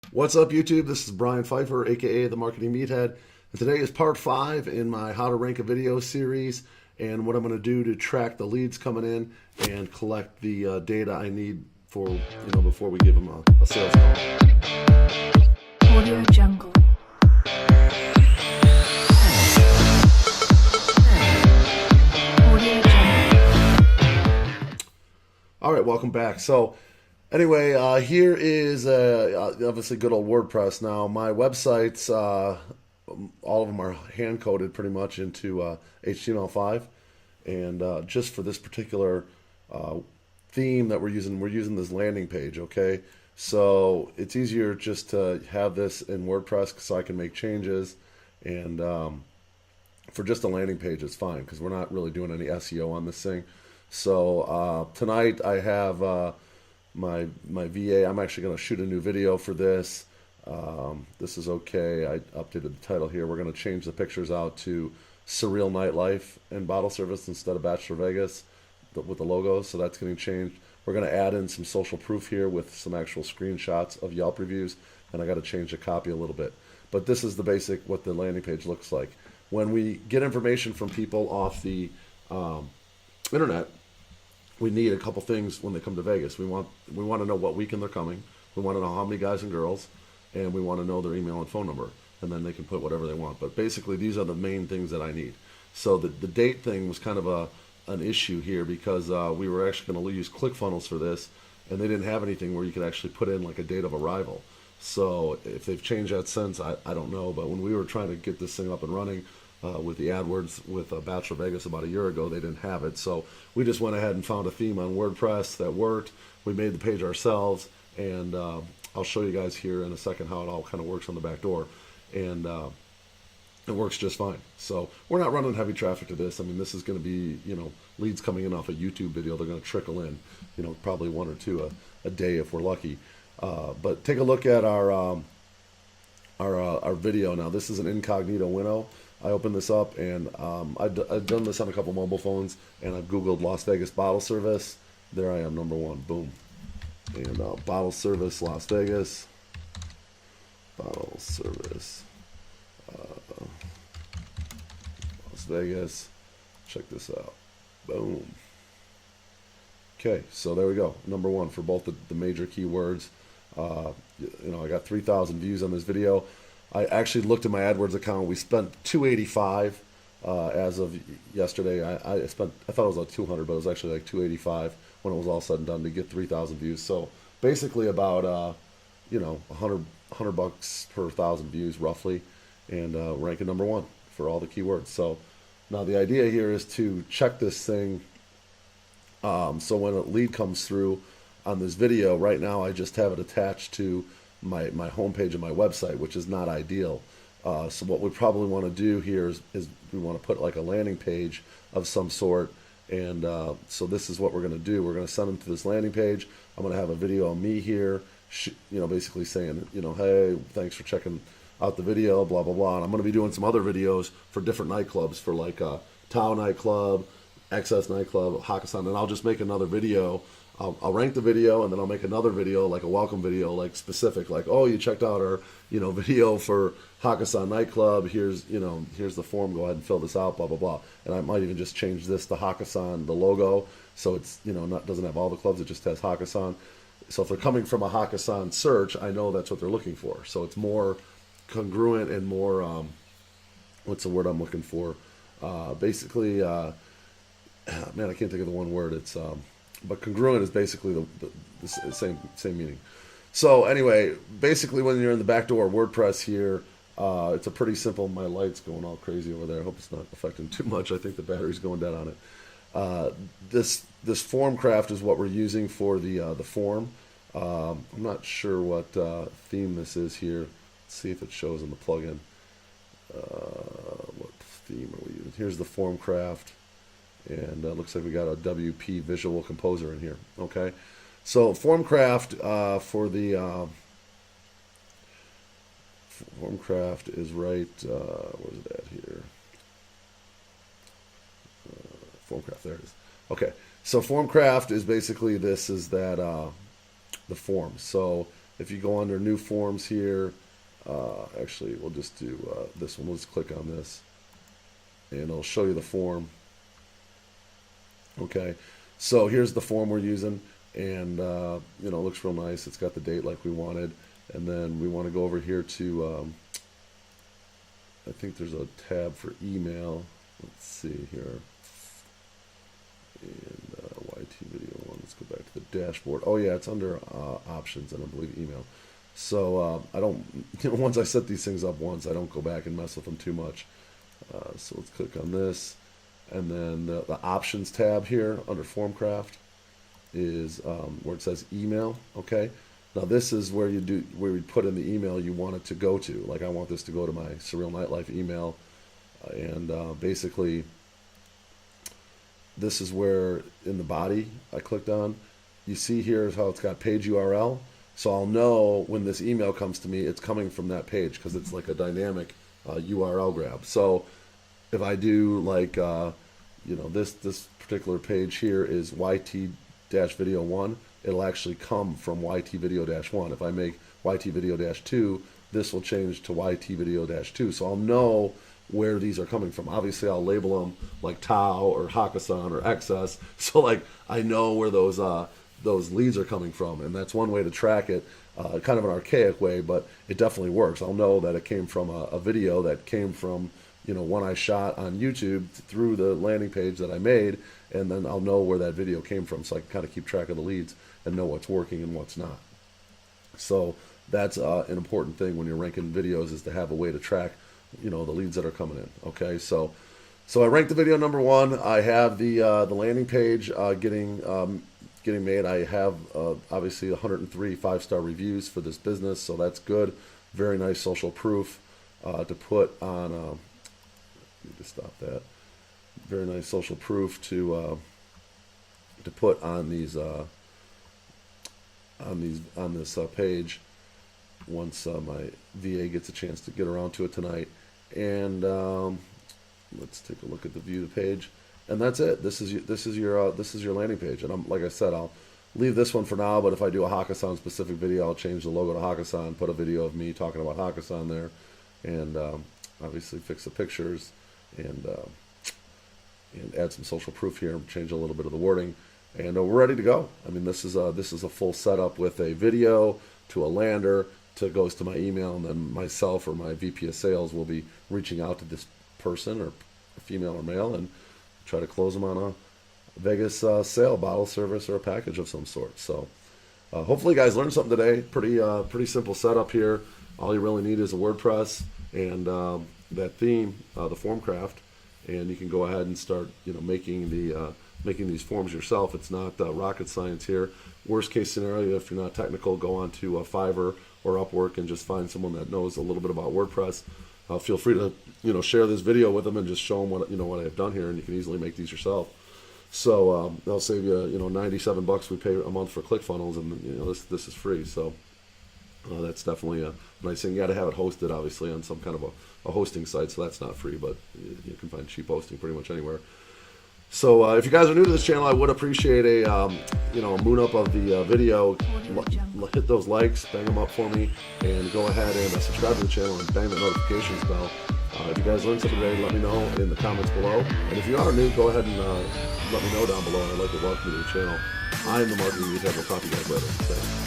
What's up, YouTube? This is Brian Pfeiffer, aka the Marketing Meathead, and today is part 5 in my How to Rank a Video series, and what I'm going to do to track the leads coming in and collect the data I need for, before we give them a sales call. Audio Jungle. Audio Jungle. All right, welcome back. So, anyway, here is obviously good old WordPress. Now, my websites, all of them are hand coded pretty much into HTML5, and just for this particular theme that we're using this landing page. Okay, so it's easier just to have this in WordPress so I can make changes, and for just a landing page, it's fine because we're not really doing any SEO on this thing. So tonight I have my VA. I'm actually going to shoot a new video for this. This is okay. I updated the title here. We're going to change the pictures out to Surreal Nightlife and Bottle Service instead of Bachelor Vegas with the logos. So that's getting changed. We're going to add in some social proof here with some actual screenshots of Yelp reviews, and I got to change the copy a little bit. But this is the basic what the landing page looks like. When we get information from people off the internet, we need a couple things when they come to Vegas. We want to know what weekend they're coming. We want to know how many guys and girls, and we want to know their email and phone number, and then they can put whatever they want. But basically, these are the main things that I need. So the date thing was kind of an issue here because we were actually going to use ClickFunnels for this, and they didn't have anything where you could actually put in like a date of arrival. So if they've changed that since, I don't know. But when we were trying to get this thing up and running, with the AdWords with Bachelor Vegas about a year ago, they didn't have it. So we just went ahead and found a theme on WordPress that worked. We made the page ourselves, and I'll show you guys here in a second how it all kind of works on the back door. And it works just fine. So we're not running heavy traffic to this. I mean, this is going to be, leads coming in off a YouTube video. They're going to trickle in, probably one or two a day if we're lucky. But take a look at our video now. This is an incognito window. I opened this up, and I've done this on a couple mobile phones, and I've Googled Las Vegas bottle service. There I am, number one, boom. And bottle service, Las Vegas. Bottle service, Las Vegas. Check this out, boom. Okay, so there we go, number one for both the major keywords. I got 3,000 views on this video. I actually looked at my AdWords account. We spent $285 as of yesterday. I thought it was like 200, but it was actually like 285 when it was all said and done to get 3,000 views. So basically about 100 bucks per 1,000 views roughly, and ranking number one for all the keywords. So now the idea here is to check this thing. So when a lead comes through on this video, right now I just have it attached to my homepage of my website, which is not ideal. So what we probably want to do here is we want to put like a landing page of some sort, and so this is what we're going to do. We're going to send them to this landing page. I'm going to have a video of me here, basically saying, hey, thanks for checking out the video, blah blah blah. And I'm going to be doing some other videos for different nightclubs, for like Tao nightclub, XS nightclub, Hakkasan, and I'll just make another video. I'll rank the video, and then I'll make another video, like a welcome video, like specific, like, oh, you checked out our, video for Hakkasan nightclub. Here's the form. Go ahead and fill this out. Blah blah blah. And I might even just change this to Hakkasan, the logo, so it's doesn't have all the clubs. It just has Hakkasan. So if they're coming from a Hakkasan search, I know that's what they're looking for. So it's more congruent and more what's the word I'm looking for? Basically, man, I can't think of the one word. It's but congruent is basically the same meaning. So anyway, basically when you're in the backdoor WordPress here, it's a pretty simple. My light's going all crazy over there. I hope it's not affecting too much. I think the battery's going dead on it. This form craft is what we're using for the form. I'm not sure what theme this is here. Let's see if it shows in the plugin. What theme are we using? Here's the form craft. And looks like we got a WP Visual Composer in here. Okay, so Formcraft for the Formcraft is right. Where's it at here? Formcraft, there it is. Okay, so Formcraft is basically the form. So if you go under new forms here, actually we'll just do this one. Let's click on this and it'll show you the form. Okay, so here's the form we're using, and you know, it looks real nice. It's got the date like we wanted, and then we want to go over here to I think there's a tab for email. Let's see here. And YT video one. Let's go back to the dashboard. Oh yeah, it's under options, and I believe email. So I don't, you know, once I set these things up once, I don't go back and mess with them too much. So let's click on this, and then the options tab here under Formcraft is where it says email. Okay. Now this is where we put in the email you want it to go to. Like I want this to go to my Surreal Nightlife email, and basically this is where in the body I clicked on. You see here is how it's got page URL. So I'll know when this email comes to me, it's coming from that page because it's like a dynamic URL grab. So if I do like you know, this particular page here is YT-video 1. It'll actually come from YT video-1. If I make YT video-2, this will change to YT video-2. So I'll know where these are coming from. Obviously, I'll label them like Tau or Hakkasan or XS. So like I know where those leads are coming from, and that's one way to track it. Kind of an archaic way, but it definitely works. I'll know that it came from a video that came from, you know, one I shot on YouTube through the landing page that I made, and then I'll know where that video came from, so I can kind of keep track of the leads and know what's working and what's not. So that's an important thing when you're ranking videos, is to have a way to track, you know, the leads that are coming in. Okay, so I ranked the video number 1. I have the landing page getting made. I have obviously 103 5-star reviews for this business, so that's good. Very nice social proof to put on. Need to stop that. Very nice social proof to put on these on this page once my VA gets a chance to get around to it tonight. And let's take a look at the view the page, and that's it. This is your landing page. And like I said, I'll leave this one for now. But if I do a Hakkasan specific video, I'll change the logo to Hakkasan, put a video of me talking about Hakkasan there, and obviously fix the pictures and add some social proof here, change a little bit of the wording, and we're ready to go. I mean, this is a full setup with a video to a lander to goes to my email, and then myself or my VP of sales will be reaching out to this person, or female or male, and try to close them on a Vegas sale, bottle service, or a package of some sort. So hopefully you guys learned something today. Pretty simple setup here. All you really need is a WordPress and that theme, the Formcraft, and you can go ahead and start, you know, making these forms yourself. It's not rocket science here. Worst case scenario, if you're not technical, go on to Pfeiffer or Upwork and just find someone that knows a little bit about WordPress. Feel free to, you know, share this video with them and just show them what I've done here, and you can easily make these yourself. So they'll save you, you know, $97 we pay a month for ClickFunnels, and you know, this is free. So that's definitely a nice thing. You got to have it hosted, obviously, on some kind of a hosting site, so that's not free, but you can find cheap hosting pretty much anywhere. So if you guys are new to this channel, I would appreciate a you know, a moon up of the video. Hit those likes, bang them up for me, and go ahead and subscribe to the channel and bang the notifications bell. If you guys learned something today, let me know in the comments below. And if you are new, go ahead and let me know down below. I'd like to welcome you to the channel. I'm the marketing lead. We'll talk to you guys later. Thanks.